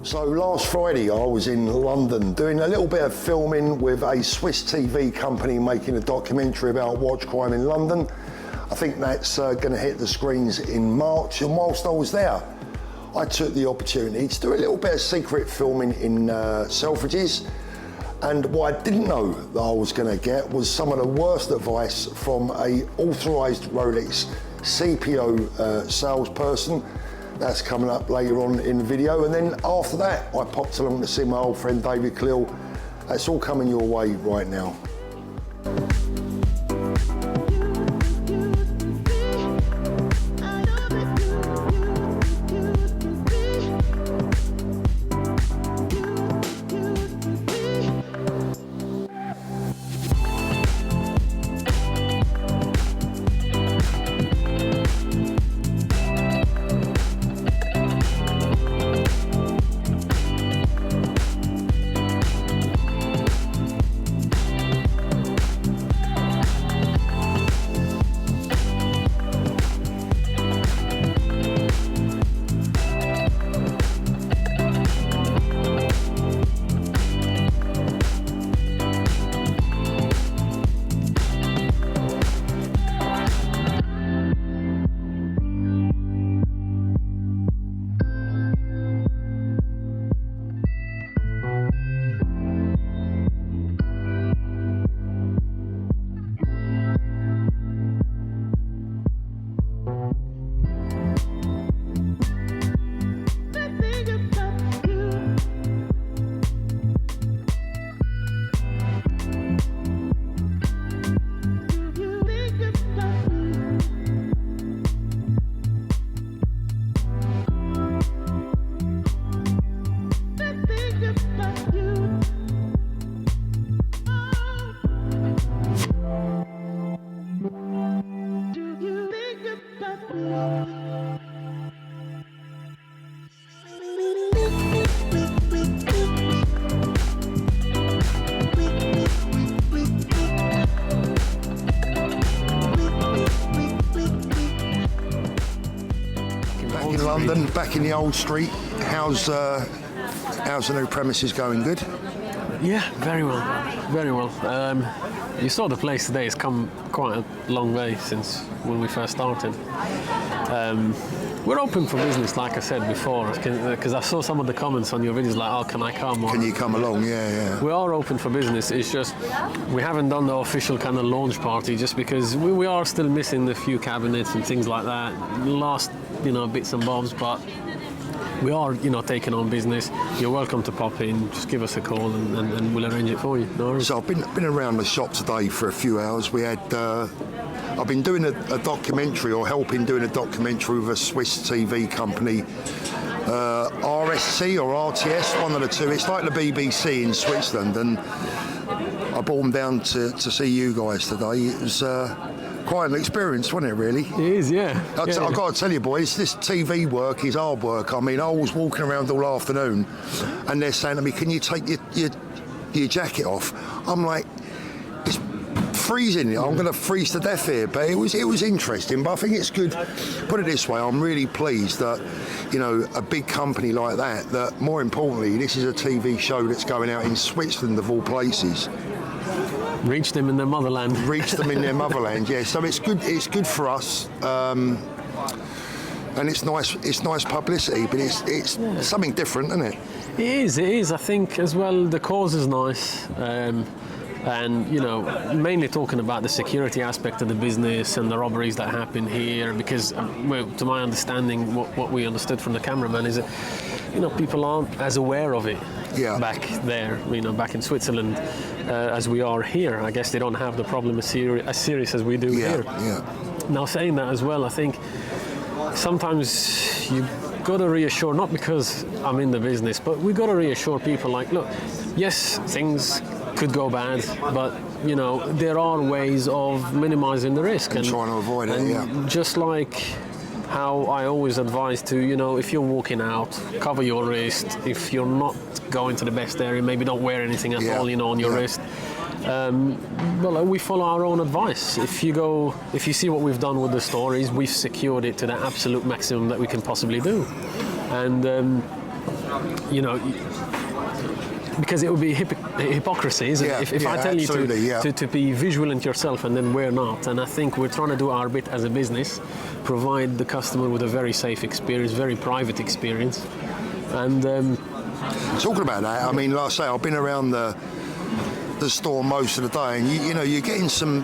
So last Friday I was in London doing a little bit of filming with a Swiss TV company making a documentary about watch crime in London. I think that's going to hit the screens in March, and whilst I was there I took the opportunity to do a little bit of secret filming in Selfridges, and what I didn't know that I was going to get was some of the worst advice from a authorised Rolex CPO salesperson. That's coming up later on in the video, and then after that I popped along to see my old friend David Cleal. That's all coming your way right now. London, back in the old street. How's the new premises going? Good? Yeah, very well, very well. You saw the place today. It's come quite a long way since when we first started. We're open for business, like I said before, because I saw some of the comments on your videos like, oh, can I come? Can you come along? Yeah. We are open for business. It's just we haven't done the official kind of launch party just because we are still missing a few cabinets and things like that. Last, bits and bobs, but we are, taking on business. You're welcome to pop in. Just give us a call and we'll arrange it for you. No worries. So I've been around the shop today for a few hours. We had I've been doing a documentary, or helping doing a documentary with a Swiss TV company, RSC or RTS, one of the two. It's like the BBC in Switzerland, and I brought them down to see you guys today. It was quite an experience, wasn't it, really? It is, yeah. I've got to tell you, boys, this TV work is hard work. I mean, I was walking around all afternoon, and they're saying to me, can you take your jacket off? I'm like, it's freezing. I'm going to freeze to death here. But it was interesting. But I think it's good. Put it this way, I'm really pleased that, a big company like that, more importantly, this is a TV show that's going out in Switzerland, of all places. Reach them in their motherland. Reach them in their motherland, yeah. So it's good. It's good for us, and it's nice. It's nice publicity, but it's something different, isn't it? It is. I think as well the cause is nice, and mainly talking about the security aspect of the business and the robberies that happen here. Because, to my understanding, what we understood from the cameraman is that people aren't as aware of it. Yeah. Back there, back in Switzerland, as we are here. I guess they don't have the problem as serious as we do here. Yeah. Now, saying that as well, I think sometimes you got to reassure, not because I'm in the business, but we got to reassure people like, look, yes, things could go bad, but there are ways of minimizing the risk and trying to avoid it. Yeah. Just like how I always advise to, if you're walking out, cover your wrist. If you're not going to the best area, maybe don't wear anything at all, on your wrist. Well, we follow our own advice. If you see what we've done with the stories, we've secured it to the absolute maximum that we can possibly do. And you know, because it would be hypocrisy, isn't it? If I tell you to be vigilant yourself and then we're not. And I think we're trying to do our bit as a business, provide the customer with a very safe experience, very private experience. And talking about that, I mean, like I say, I've been around the store most of the day, and you know, you're getting some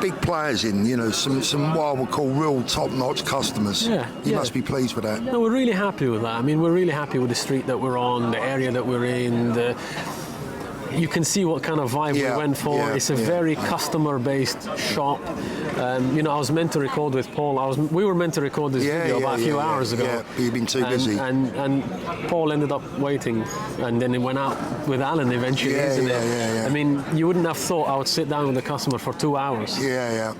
big players in, you know, some what I would call real top-notch customers. You must be pleased with that. No, we're really happy with that. I mean, we're really happy with the street that we're on, the area that we're in. You can see what kind of vibe we went for. It's a very customer-based shop. You know, I was meant to record with Paul. We were meant to record this video about a few hours ago. Yeah, but you've been too busy. And Paul ended up waiting, and then he went out with Alan eventually, isn't it? I mean, you wouldn't have thought I would sit down with the customer for 2 hours.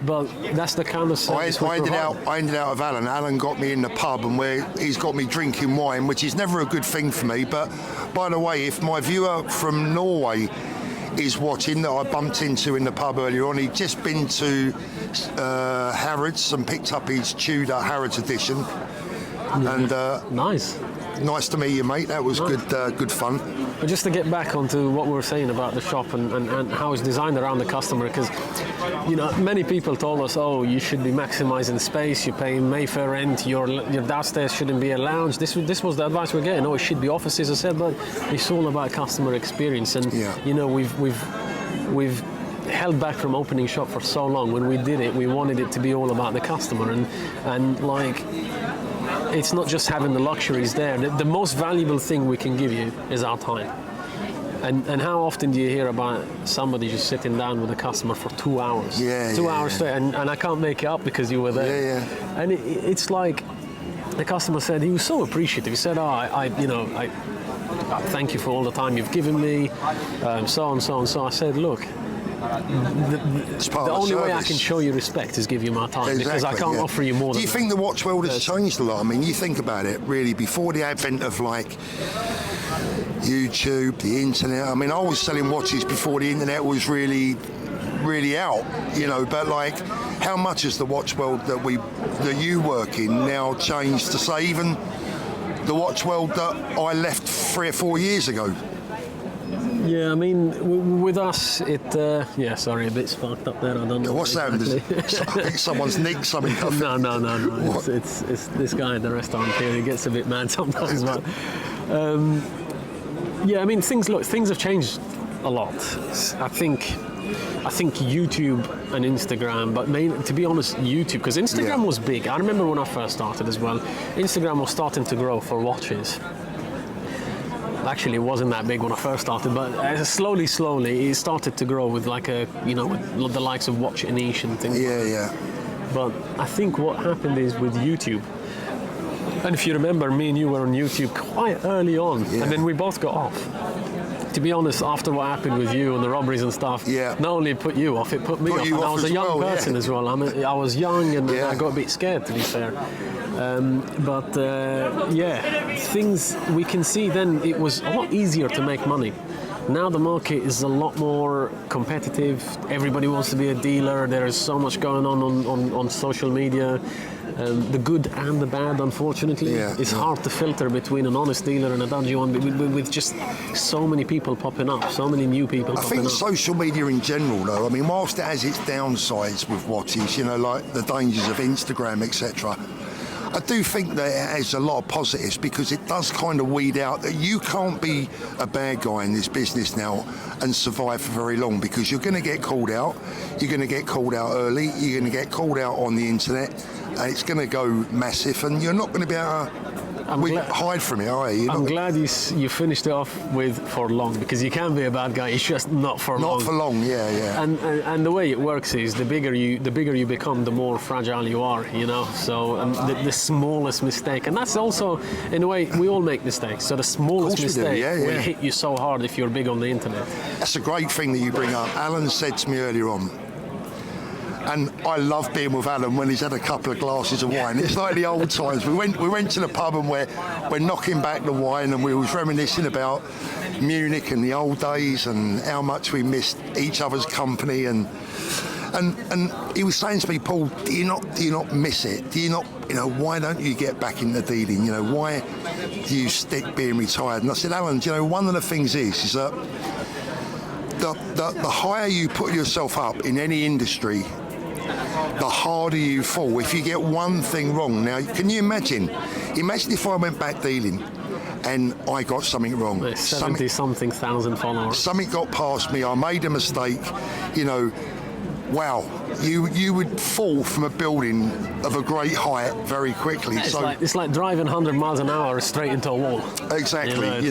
But that's the kind of service I ended out with Alan. Alan got me in the pub, and he's got me drinking wine, which is never a good thing for me. But by the way, if my viewer from Norway is watching, that I bumped into in the pub earlier on, he'd just been to Harrods and picked up his Tudor Harrods edition. And nice to meet you, mate. That was good fun. But just to get back onto what we were saying about the shop and how it's designed around the customer, because, you know, many people told us, oh, you should be maximising space, you're paying Mayfair rent, your downstairs shouldn't be a lounge. This was the advice we're getting. Oh, it should be offices, I said, but it's all about customer experience. And, you know, we've held back from opening shop for so long. When we did it, we wanted it to be all about the customer, and like, it's not just having the luxuries there. The most valuable thing we can give you is our time. And how often do you hear about somebody just sitting down with a customer for 2 hours? 2 hours straight, and I can't make it up because you were there. And it's like, the customer said, he was so appreciative. He said, oh, I thank you for all the time you've given me, so on, so on. So I said, look, the only way I can show you respect is give you my time, because I can't offer you more than that. Do you think the watch world has changed a lot? I mean, you think about it, really, before the advent of, like, YouTube, the internet. I mean, I was selling watches before the internet was really out, you know, but, like, how much has the watch world that you work in now changed to, say, even the watch world that I left 3 or 4 years ago? Yeah, I mean, with us, sorry, a bit sparked up there. I don't know. What's that? I think someone's nicked something. No. It's this guy in the restaurant here. He gets a bit mad sometimes. But I mean, things have changed a lot. I think YouTube and Instagram, but mainly, to be honest, YouTube, because Instagram was big. I remember when I first started as well. Instagram was starting to grow for watches. Actually, it wasn't that big when I first started, but slowly, it started to grow with, like, with the likes of Watch Anish and things. But I think what happened is with YouTube, and if you remember, me and you were on YouTube quite early on, and then we both got off. To be honest, after what happened with you and the robberies and stuff, not only it put you off, it put me off. And I was a young person as well. I was young, and I got a bit scared, to be fair. Things we can see then, it was a lot easier to make money. Now the market is a lot more competitive. Everybody wants to be a dealer. There is so much going on social media. The good and the bad, unfortunately. It's hard to filter between an honest dealer and a dodgy one with just so many people popping up, so many new people popping up. I think social media in general, though, I mean, whilst it has its downsides with watches, you know, like the dangers of Instagram, etc., I do think that it has a lot of positives, because it does kind of weed out that you can't be a bad guy in this business now and survive for very long, because you're going to get called out. You're going to get called out early. You're going to get called out on the internet. And it's going to go massive, and you're not going to be able to hide from it, are you? I'm glad you finished it off with for long, because you can be a bad guy. It's just not for long. Not for long, yeah. And the way it works is the bigger you become, the more fragile you are. You know, so the smallest mistake, and that's also, in a way, we all make mistakes. So the smallest mistake will hit you so hard if you're big on the internet. That's a great thing that you bring up. Alan said to me earlier on, and I love being with Alan when he's had a couple of glasses of wine. It's like the old times. We went to the pub, and we're knocking back the wine, and we was reminiscing about Munich and the old days and how much we missed each other's company. And And he was saying to me, Paul, do you not miss it? Do you not, why don't you get back into dealing? Why do you stick being retired? And I said, Alan, one of the things is that the higher you put yourself up in any industry, the harder you fall if you get one thing wrong. Now, can you imagine? Imagine if I went back dealing and I got something wrong. 70-something thousand followers. Something got past me, I made a mistake, wow, you would fall from a building of a great height very quickly. Yeah, it's like driving 100 miles an hour straight into a wall. Exactly,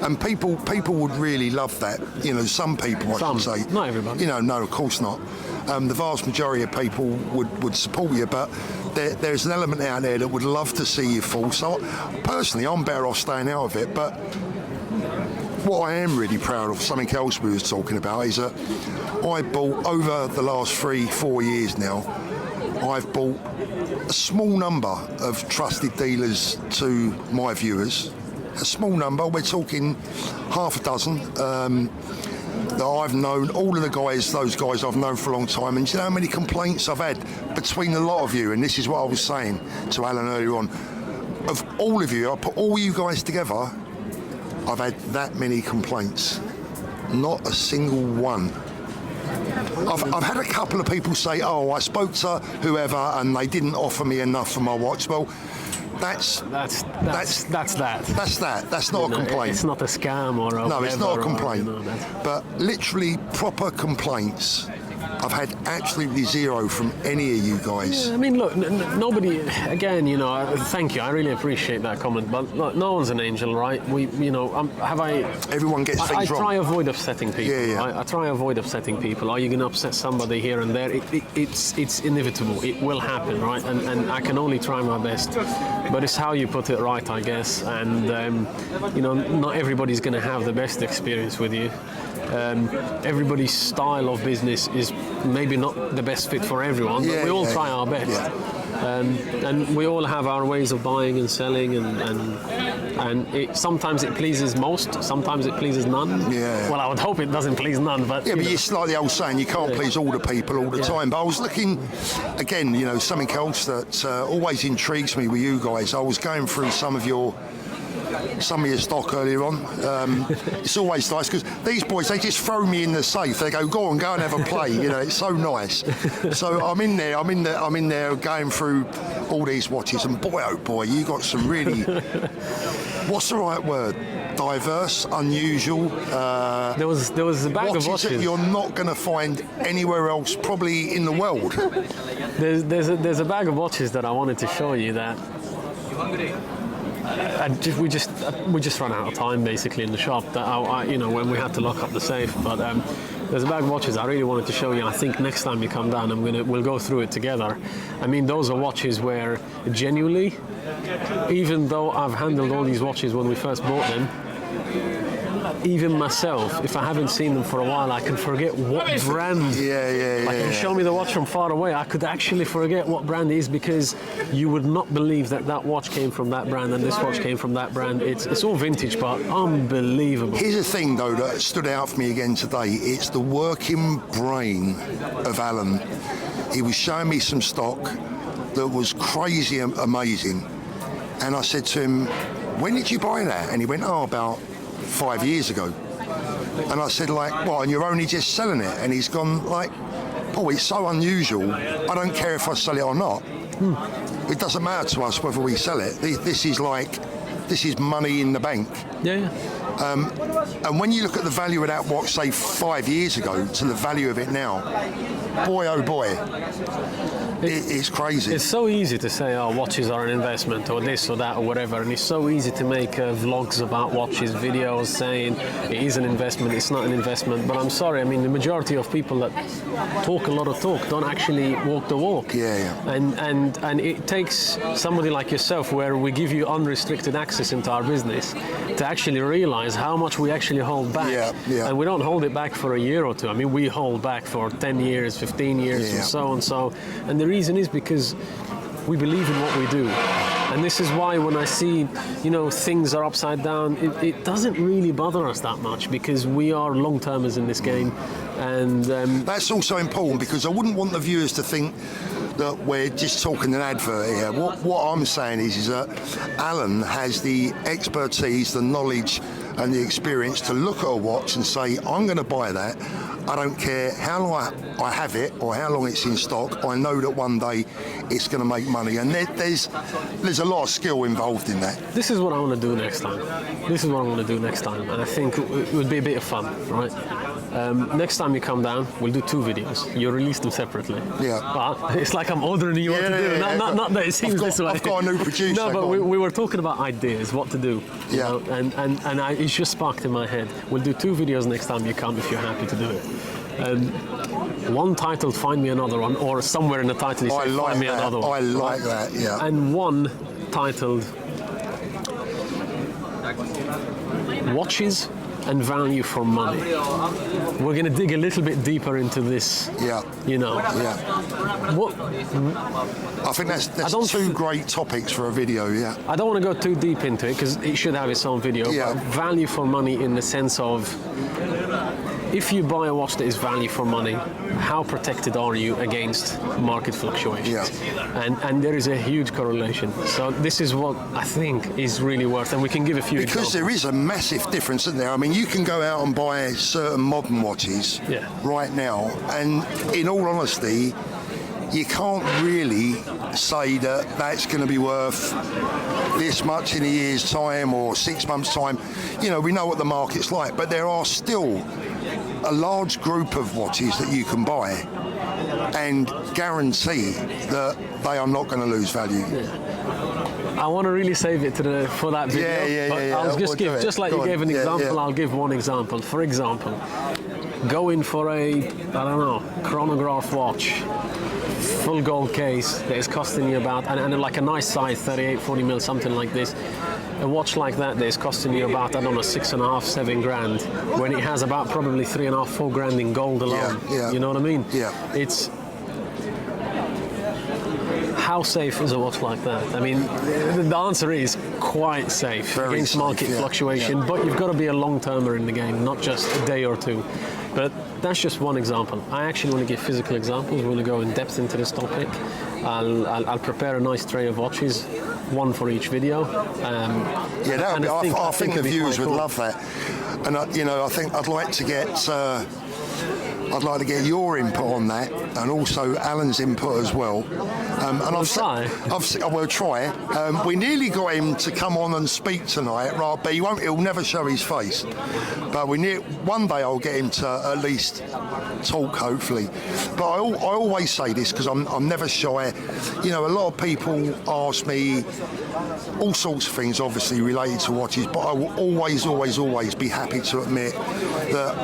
and people would really love that. Some people, I should say. Not everybody. No, of course not. The vast majority of people would support you, but there's an element out there that would love to see you fall. So personally, I'm better off staying out of it, but what I am really proud of, something else we was talking about, is that I bought, over the last 3-4 years now, I've bought a small number of trusted dealers to my viewers. A small number, we're talking half a dozen, that I've known, all of those guys I've known for a long time. And do you know how many complaints I've had between a lot of you? And this is what I was saying to Alan earlier on. Of all of you, I put all you guys together, I've had that many complaints. Not a single one. I've had a couple of people say, oh, I spoke to whoever and they didn't offer me enough for my watch. Well, that's that. That's not a complaint. It's not a scam or a no, it's not a complaint. Or, but literally proper complaints, I've had absolutely zero from any of you guys. Yeah, I mean, look, nobody. Again, thank you. I really appreciate that comment. But look, no one's an angel, right? Everyone gets things wrong. I try avoid upsetting people. Yeah. I try avoid upsetting people. Are you going to upset somebody here and there? It's inevitable. It will happen, right? And I can only try my best. But it's how you put it right, I guess. And not everybody's going to have the best experience with you. Everybody's style of business is maybe not the best fit for everyone, but we all try our best. Yeah. And we all have our ways of buying and selling, and sometimes it pleases most, sometimes it pleases none. Yeah. Well, I would hope it doesn't please none, but but it's like the old saying, you can't please all the people all the time. But I was looking, again, something else that always intrigues me with you guys. I was going through some of your stock earlier on. It's always nice because these boys, they just throw me in the safe. They go and have a play. It's so nice. So I'm in there going through all these watches, and boy, oh boy, you got some really, what's the right word? Diverse, unusual. There was a bag of watches that you're not going to find anywhere else, probably in the world. There's a bag of watches that I wanted to show you that. We just ran out of time basically in the shop. That when we had to lock up the safe. But there's a bag of watches I really wanted to show you. I think next time you come down, we'll go through it together. I mean, those are watches where genuinely, even though I've handled all these watches when we first bought them, even myself, if I haven't seen them for a while, I can forget what brand. Yeah. Like, you show me the watch from far away, I could actually forget what brand it is, because you would not believe that watch came from that brand and this watch came from that brand. It's all vintage, but unbelievable. Here's the thing, though, that stood out for me again today. It's the working brain of Alan. He was showing me some stock that was crazy amazing. And I said to him, when did you buy that? And he went, about 5 years ago. And I said, and you're only just selling it? And he's gone, it's so unusual, I don't care if I sell it or not. It doesn't matter to us whether we sell it. This is money in the bank. Yeah. And when you look at the value of that watch, say 5 years ago, to the value of it now, boy oh boy, it's crazy. It's so easy to say, watches are an investment, or this or that or whatever, and it's so easy to make vlogs about watches, videos saying it is an investment, it's not an investment. But I'm sorry, I mean, the majority of people that talk a lot of talk don't actually walk the walk. Yeah. And it takes somebody like yourself, where we give you unrestricted access into our business, to actually realize how much we actually hold back. Yeah. And we don't hold it back for a year or two. I mean, we hold back for 10 years, 15 years, and so on. And the reason is because we believe in what we do. And this is why when I see, you know, things are upside down, it doesn't really bother us that much because we are long-termers in this game. And that's also important because I wouldn't want the viewers to think that we're just talking an advert here. What I'm saying is that Alan has the expertise, the knowledge and the experience to look at a watch and say, I'm going to buy that. I don't care how long I have it or how long it's in stock. I know that one day it's going to make money. And there's a lot of skill involved in that. This is what I want to do next time. This is what I want to do next time. And I think it would be a bit of fun, right? Next time you come down, we'll do 2 videos. You release them separately. Yeah. But it's like I'm ordering you what to do. Not that it seems this way. I've got a new producer. No, but we were talking about ideas, what to do. You Yeah. know? It's just sparked in my head. We'll do 2 videos next time you come if you're happy to do it. One titled "Find Me Another One," or somewhere in the title you say "Find Me Another One." I like that. Yeah. And one titled "Watches and Value for Money." We're going to dig a little bit deeper into this. Yeah. You know. Yeah. What? I think that's 2 great topics for a video. Yeah. I don't want to go too deep into it because it should have its own video. Yeah. But value for money in the sense of, if you buy a watch that is value for money, how protected are you against market fluctuations? Yeah. And there is a huge correlation. So this is what I think is really worth, and we can give a few Because examples. there is a massive difference, isn't there? I mean, you can go out and buy certain modern watches right now, and in all honesty, you can't really say that that's going to be worth this much in a year's time or 6 months' time. You know, we know what the market's like, but there are still a large group of watches that you can buy and guarantee that they are not going to lose value. I want to really save it for that video. But I'll just give, just like you gave an example, I'll give one example. For example, go in for a, I don't know, chronograph watch, full gold case that is costing you about, and like a nice size, 38, 40 mil, something like this. A watch like that is costing you about, I don't know, 6.5, 7 grand, when it has about probably 3.5, 4 grand in gold alone. You know what I mean? It's, how safe is a watch like that? I mean, the answer is quite safe against market fluctuation, but you've got to be a long-termer in the game, not just a day or 2. But that's just one example. I actually want to give physical examples. We're going to go in depth into this topic. I'll prepare a nice tray of watches, one for each video. I think the viewers would love that. And you know, I think I'd like to get your input on that, and also Alan's input as well. And I will try. We nearly got him to come on and speak tonight, right? But he'll never show his face. But one day I'll get him to at least talk, hopefully. But I always say this because I'm never shy. You know, a lot of people ask me all sorts of things, obviously related to watches, but I will always be happy to admit that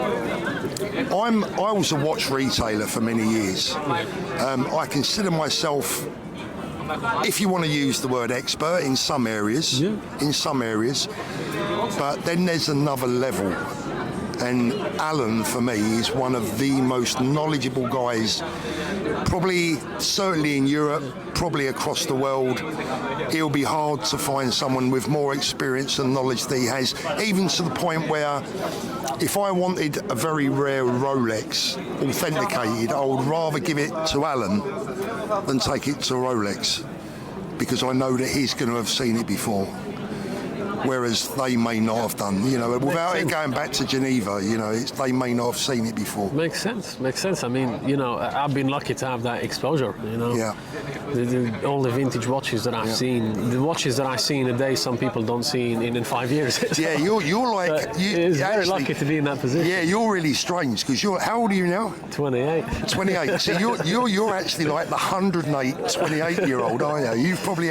I was a watch retailer for many years. I consider myself, if you want to use the word expert, in some areas, but then there's another level. And Alan, for me, is one of the most knowledgeable guys, certainly in Europe, probably across the world. It'll be hard to find someone with more experience and knowledge that he has, even to the point where if I wanted a very rare Rolex authenticated, I would rather give it to Alan than take it to Rolex, because I know that he's going to have seen it before, whereas they may not have done, you know, without it going back to Geneva, you know, they may not have seen it before. Makes sense. I mean, you know, I've been lucky to have that exposure, you know. Yeah. All the vintage watches that I've seen, the watches that I see in a day, some people don't see in 5 years. Yeah, you're like... It's very lucky to be in that position. Yeah, you're really strange, because how old are you now? 28. 28. So you're actually like the 108, 28-year-old, aren't you? You've probably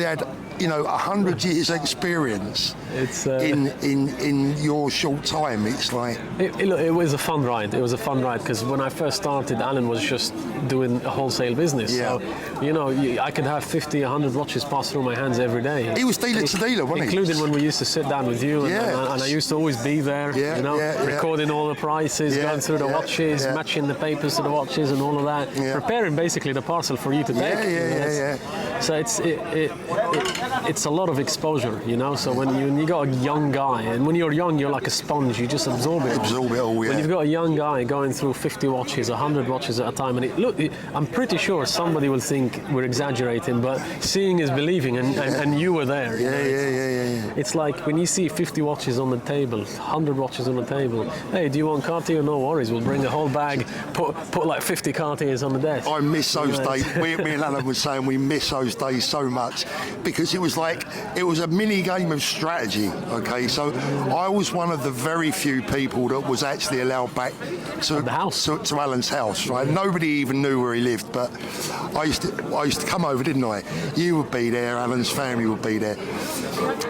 had you know, 100 years experience It's in your short time. It's like it was a fun ride. It was a fun ride because when I first started, Alan was just doing a wholesale business. Yeah. So, you know, I could have 50, 100 watches pass through my hands every day. he was dealer to dealer, wasn't he? Including when we used to sit down with you, and I used to always be there, Yeah, you know, yeah, yeah. recording all the prices, Yeah, going through the yeah, watches, yeah. matching the papers to the watches and all of that, Yeah. preparing basically the parcel for you to take. Yeah. So it's a lot of exposure, you know. So when you got a young guy, and when you're young, you're like a sponge. You just absorb it. Absorb it all, yeah. When you've got a young guy going through 50 watches, 100 watches at a time, and I'm pretty sure somebody will think we're exaggerating, but seeing is believing, and you were there. You know, Yeah. It's like when you see 50 watches on the table, 100 watches on the table. Hey, do you want Cartier? No worries. We'll bring a whole bag. Put like 50 Cartiers on the desk. I miss those Right. days. Me and Alan were saying we miss those days so much because it was a mini game of strategy. Okay, so I was one of the very few people that was actually allowed back to the house. to Alan's house. Right, nobody even knew where he lived, but I used to come over, didn't I? You would be there, Alan's family would be there,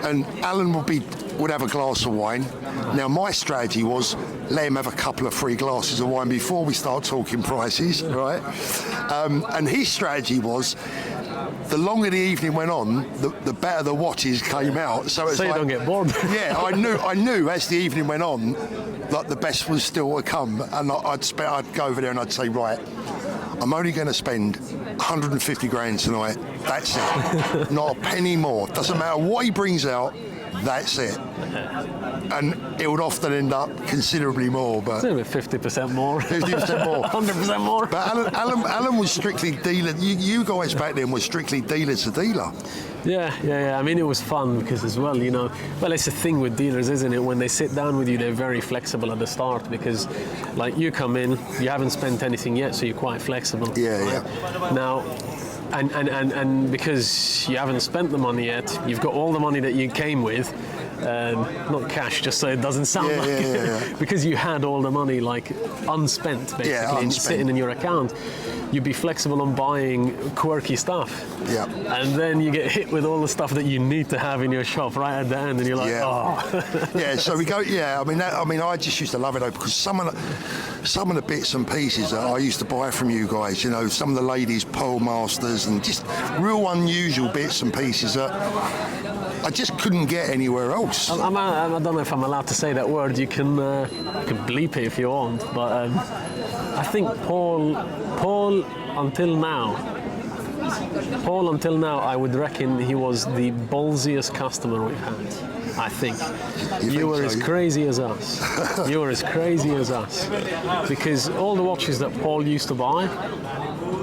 and Alan would have a glass of wine. Now my strategy was let him have a couple of free glasses of wine before we start talking prices, right? And his strategy was the longer the evening went on, the better the watches came out. So it's So you like, don't get bored. yeah, I knew as the evening went on that the best was still to come, and I'd go over there and I'd say, right, I'm only going to spend 150 grand tonight. That's it. Not a penny more. Doesn't matter what he brings out. That's it. And it would often end up considerably more, but It's a bit 50% more. 50% more. 100% more. But Alan was strictly dealer. You guys back then were strictly dealer to dealer. Yeah. I mean, it was fun because as well, you know, well, it's a thing with dealers, isn't it? When they sit down with you, they're very flexible at the start because, like, you come in, you haven't spent anything yet, so you're quite flexible. Yeah. Now, and because you haven't spent the money yet, you've got all the money that you came with. Not cash, just so it doesn't sound like it. Because you had all the money like unspent, basically, and sitting in your account. You'd be flexible on buying quirky stuff. Yeah. And then you get hit with all the stuff that you need to have in your shop right at the end, and you're like, oh. So we go. Yeah, I mean, I just used to love it though because some of the bits and pieces that I used to buy from you guys, you know, some of the ladies' Pearl Masters and just real unusual bits and pieces that I just couldn't get anywhere else. I don't know if I'm allowed to say that word. You can bleep it if you want, but I think Paul until now, I would reckon he was the ballsiest customer we've had. I think. You were as crazy as us. You were as crazy as us. Because all the watches that Paul used to buy,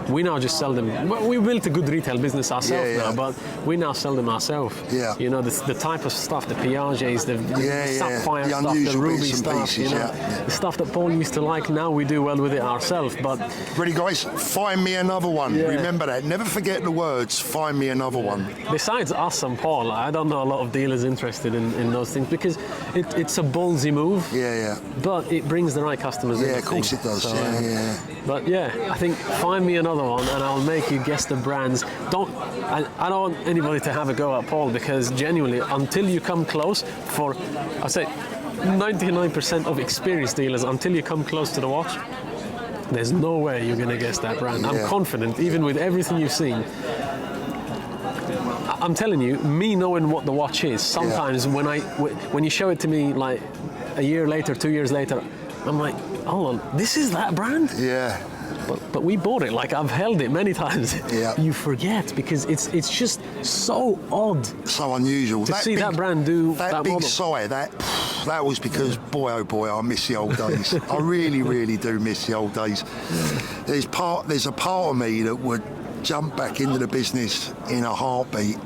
we now just sell them. Well, we built a good retail business ourselves now, but we now sell them ourselves. Yeah. You know, the type of stuff, the Piagets, the sapphire the stuff, the ruby bits and stuff, pieces, you know, the stuff that Paul used to like. Now we do well with it ourselves. But ready, guys? Find me another one. Yeah. Remember that. Never forget the words. Find me another one. besides us and Paul, I don't know a lot of dealers interested in those things because it's a ballsy move. Yeah. But it brings the right customers in. Yeah, of course it does. So, Yeah. But yeah, I think find me another one and I'll make you guess the brands. I don't want anybody to have a go at Paul because genuinely, until you come close, I say 99% of experienced dealers, until you come close to the watch, there's no way you're going to guess that brand. I'm confident, even with everything you've seen. I'm telling you, me knowing what the watch is, sometimes when you show it to me like a year later, 2 years later, I'm like, hold on, this is that brand? Yeah. But we bought it, like I've held it many times. Yeah. You forget because it's just so odd. So unusual. To see that brand do that big model. sigh, that was because, boy, oh boy, I miss the old days. I really, really do miss the old days. There's a part of me that would jump back into the business in a heartbeat.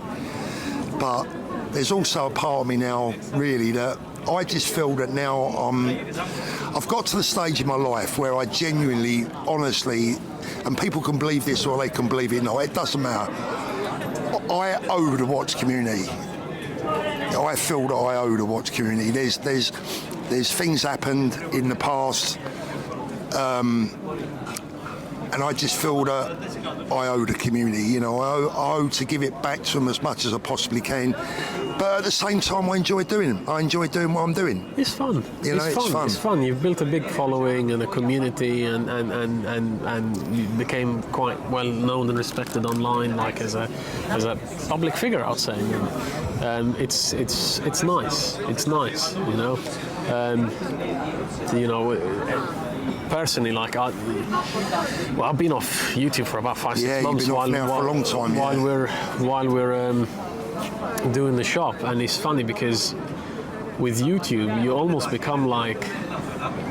But there's also a part of me now, really, that I just feel that now I've got to the stage in my life where I genuinely, honestly, and people can believe this or they can believe it not, it doesn't matter. I owe the watch community. I feel that I owe the watch community. There's things happened in the past and I just feel that I owe the community, you know, I owe to give it back to them as much as I possibly can. But at the same time, I enjoy doing them. I enjoy doing what I'm doing. It's fun. You know, it's fun. It's fun. You've built a big following and a community, and you became quite well known and respected online, like as a public figure, I'd say. It's nice. It's nice, you know. Personally, like I've been off YouTube for about 5-6 months you've been off now for a long time. While we're doing the shop, and it's funny because with YouTube you almost become like,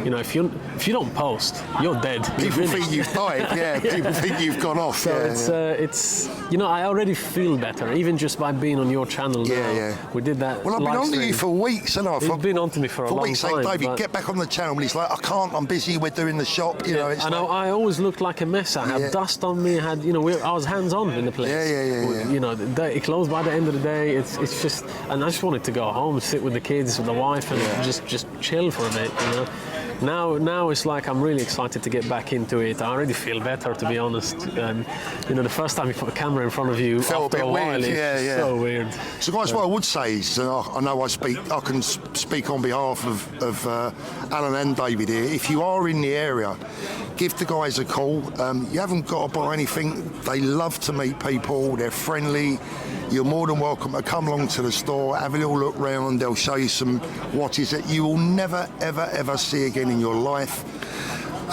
you know, if you don't post, you're dead. People think you've died. Yeah, people think you've gone off. So it's you know, I already feel better even just by being on your channel now. Yeah. We did that. Well, I've been on to you for weeks, and You've been on to me for a long weeks. time. Like, David, get back on the channel. And he's like, I can't. I'm busy. We're doing the shop. You know, it's I always looked like a mess. I had dust on me. I was hands-on in the place. Yeah. You know, it closed by the end of the day. It's just, and I just wanted to go home, sit with the kids, with the wife, and just chill for a bit. You know. Now it's like I'm really excited to get back into it. I already feel better, to be honest. You know, the first time you put a camera in front of you, after a while, it's so weird. So, guys, what I would say is, I know I can speak on behalf of Alan and David here. If you are in the area, give the guys a call. You haven't got to buy anything. They love to meet people. They're friendly. You're more than welcome to come along to the store, have a little look round. They'll show you some watches that you will never, ever see again in your life.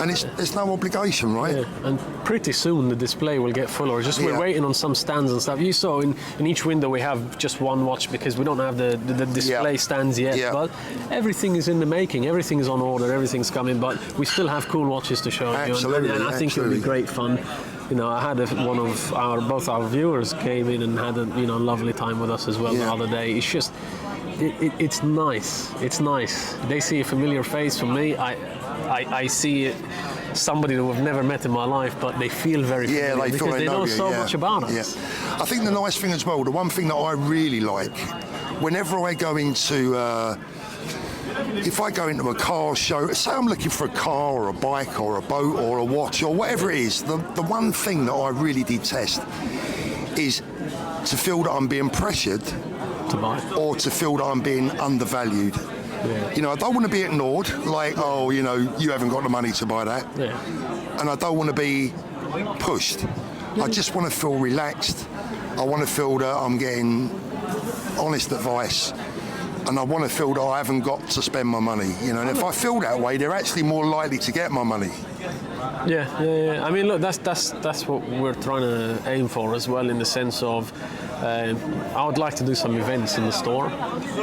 And it's no obligation, right? Yeah, and pretty soon the display will get fuller. We're waiting on some stands and stuff. You saw in each window we have just one watch because we don't have the display stands yet. Yeah. But everything is in the making. Everything is on order. Everything's coming. But we still have cool watches to show you. And I think it'll be great fun. You know, I had both our viewers came in and had a lovely time with us as well the other day. It's just, it's nice. It's nice. They see a familiar face from me. I see it, somebody that we've never met in my life, but they feel very familiar because they know so much about us. Yeah. I think the nice thing as well, the one thing that I really like, whenever I go into if I go into a car show, say I'm looking for a car or a bike or a boat or a watch or whatever it is, the one thing that I really detest is to feel that I'm being pressured to buy, or to feel that I'm being undervalued. Yeah. You know, I don't want to be ignored, like, oh, you know, you haven't got the money to buy that. Yeah. And I don't want to be pushed. I just want to feel relaxed. I want to feel that I'm getting honest advice. And I want to feel that I haven't got to spend my money. You know, and if I feel that way, they're actually more likely to get my money. Yeah. I mean, look, that's what we're trying to aim for as well, in the sense of I would like to do some events in the store.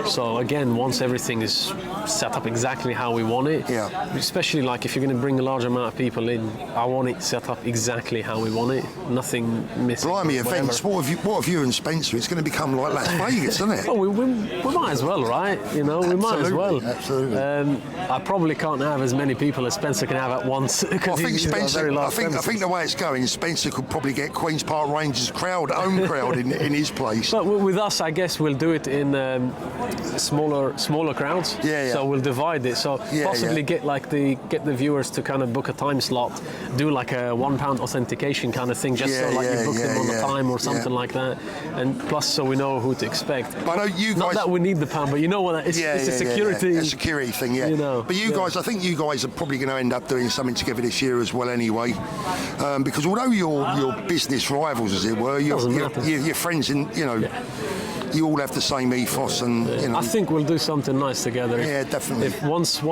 So again, once everything is set up exactly how we want it, especially like if you're going to bring a large amount of people in, I want it set up exactly how we want it. Nothing missing. Blimey, events. What have you and Spencer? It's going to become like Las Vegas, isn't it? Well, we might as well, right? You know, we might as well. Absolutely. I probably can't have as many people as Spencer can have at once. I think Spencer. I think the way it's going, Spencer could probably get Queen's Park Rangers home crowd in his place. But with us, I guess we'll do it in smaller crowds. Yeah. So we'll divide it. So possibly get the viewers to kind of book a time slot, do like a £1 authentication kind of thing, just so like you book them on the time or something like that. And plus, so we know who to expect. But I know you guys. Not that we need the pound, but you know what? It's a security. A security thing, yeah. You know. But you guys, I think you guys are probably going to end up doing something together this year as well, anyway. Because although you're business rivals, as it were, you're friends in, you know. Yeah. You all have the same ethos, and you know. I think we'll do something nice together. Yeah, definitely. If once,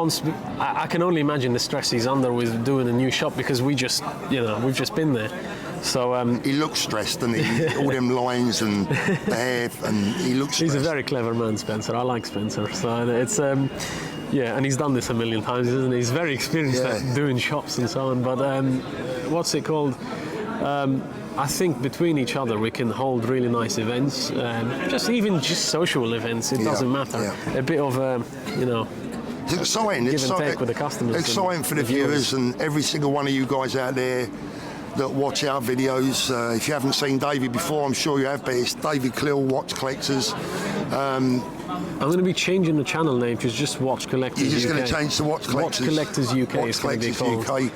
I can only imagine the stress he's under with doing a new shop, because we've just been there. So he looks stressed, doesn't he? All them lines and the hair, and he looks stressed. He's a very clever man, Spencer. I like Spencer. So it's and he's done this a million times, isn't he? He's very experienced at doing shops and so on. But what's it called? I think between each other we can hold really nice events, just social events. It doesn't matter. Yeah. A bit of it's exciting. Give and take with the customers. Exciting for the viewers and every single one of you guys out there that watch our videos. If you haven't seen David before, I'm sure you have, but it's David Clill, Watch Collectors. I'm going to be changing the channel name to just Watch Collectors UK. You're just going to change to Watch Collectors. Watch Collectors UK. Watch Collectors UK.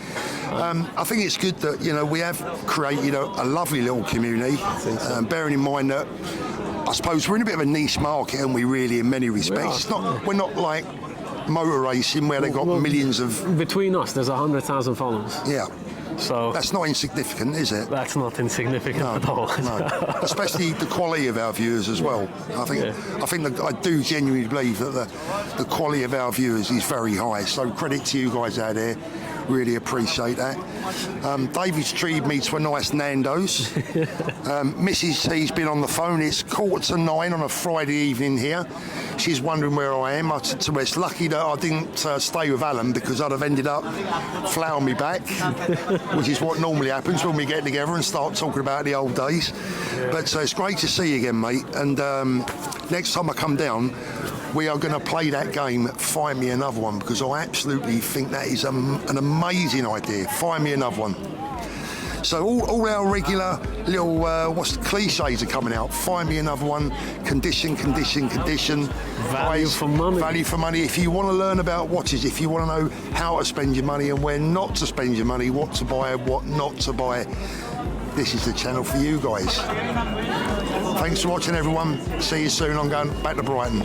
I think it's good that we have created a lovely little community. Bearing in mind that I suppose we're in a bit of a niche market, and we really, in many respects, we're not like motor racing where they've got millions of. Between us, there's 100,000 followers. Yeah. So that's not insignificant, is it? That's not insignificant at all. No. Especially the quality of our viewers as well. I think that I do genuinely believe that the quality of our viewers is very high. So credit to you guys out there. Really appreciate that. David's treated me to a nice Nando's. Mrs. T's been on the phone. It's 9:15 on a Friday evening here. She's wondering where I am. I said to her, it's lucky that I didn't stay with Alan, because I'd have ended up flat on me back, which is what normally happens when we get together and start talking about the old days. But it's great to see you again, mate. And next time I come down, we are going to play that game, Find Me Another One, because I absolutely think that is an amazing idea. Find me another one. So all our regular little cliches are coming out. Find me another one. Condition. Value for money. Value for money. If you want to learn about watches, if you want to know how to spend your money and where not to spend your money, what to buy, what not to buy, this is the channel for you guys. Thanks for watching, everyone. See you soon. I'm going back to Brighton.